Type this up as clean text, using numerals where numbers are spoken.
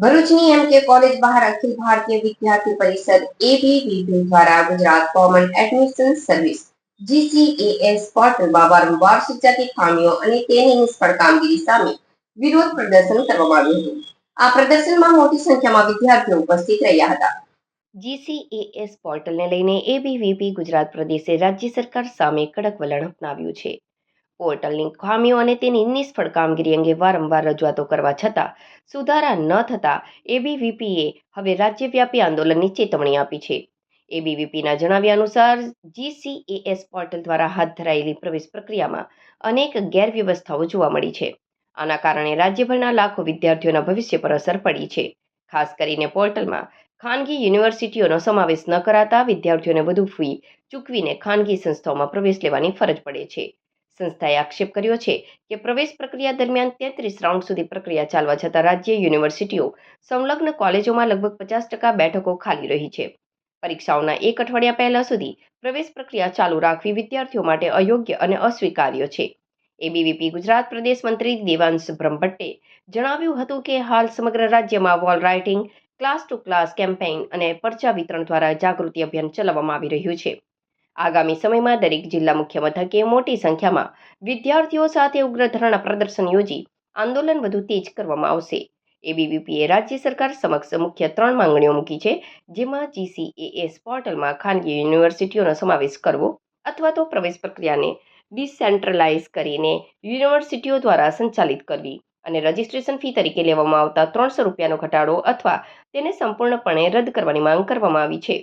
ભરૂચની એમકે કોલેજ બહાર અખિલ ભારતીય વિદ્યાર્થી પરિષદ એબીવીપી દ્વારા Gujarat common admission service GCAS પોર્ટલમાં વારંવાર સર્જાતી ખામીઓ અને તેની નિષ્ફળ કામગીરી સામે વિરોધ પ્રદર્શન કરવામાં આવ્યું હતું. આ પ્રદર્શનમાં મોટી સંખ્યામાં વિદ્યાર્થીઓ ઉપસ્થિત રહ્યા હતા. જીસીએએસ પોર્ટલને લઈને એબીવીપી ગુજરાત પ્રદેશે રાજ્ય સરકાર સામે કડક વલણ અપનાવ્યું છે. પોર્ટલની ખામીઓ અને તેની નિષ્ફળ કામગીરી અંગે વારંવાર રજૂઆતો કરવા છતાં સુધારા ન થતા એબીવીપીએ હવે રાજ્યવ્યાપી આંદોલનની ચેતવણી આપી છે. એબીવીપીના જણાવ્યા અનુસાર જીસીએએસ પોર્ટલ દ્વારા હાથ ધરાયેલી પ્રવેશ પ્રક્રિયામાં અનેક ગેરવ્યવસ્થાઓ જોવા મળી છે. આના કારણે રાજ્યભરના લાખો વિદ્યાર્થીઓના ભવિષ્ય પર અસર પડી છે. ખાસ કરીને પોર્ટલમાં ખાનગી યુનિવર્સિટીઓનો સમાવેશ ન કરાતા વિદ્યાર્થીઓને વધુ ફી ચૂકવીને ખાનગી સંસ્થાઓમાં પ્રવેશ લેવાની ફરજ પડે છે. સંસ્થાએ આક્ષેપ કર્યો છે કે પ્રવેશ પ્રક્રિયા દરમિયાન 33 રાઉન્ડ સુધી પ્રક્રિયા ચાલવા છતાં રાજ્ય યુનિવર્સિટીઓ સંલગ્ન કોલેજોમાં લગભગ 50% બેઠકો ખાલી રહી છે. પરીક્ષાઓના એક અઠવાડિયા પહેલા સુધી પ્રવેશ પ્રક્રિયા ચાલુ રાખવી વિદ્યાર્થીઓ માટે અયોગ્ય અને અસ્વીકાર્ય છે. એબીવીપી ગુજરાત પ્રદેશ મંત્રી દેવાંશ બ્રહ્મભટ્ટે જણાવ્યું હતું કે હાલ સમગ્ર રાજ્યમાં wall writing, class to class campaign અને પરચા વિતરણ દ્વારા જાગૃતિ અભિયાન ચલાવવામાં આવી રહ્યું છે. આગામી સમયમાં દરેક જિલ્લા મુખ્ય મથકે મોટી સંખ્યામાં વિદ્યાર્થીઓ સાથે ઉગ્ર ધરણા પ્રદર્શન યોજી આંદોલન વધુ તેજ કરવામાં આવશે. એબીવીપીએ રાજ્ય સરકાર સમક્ષ મુખ્ય 3 માંગણીઓ મૂકી છે, જેમાં જીસીએએસ પોર્ટલમાં ખાનગી યુનિવર્સિટીઓનો સમાવેશ કરવો અથવા તો પ્રવેશ પ્રક્રિયાને ડિસેન્ટ્રલાઇઝ કરીને યુનિવર્સિટીઓ દ્વારા સંચાલિત કરવી અને રજિસ્ટ્રેશન ફી તરીકે લેવામાં આવતા ₹300નો ઘટાડો અથવા તેને સંપૂર્ણપણે રદ કરવાની માંગ કરવામાં આવી છે.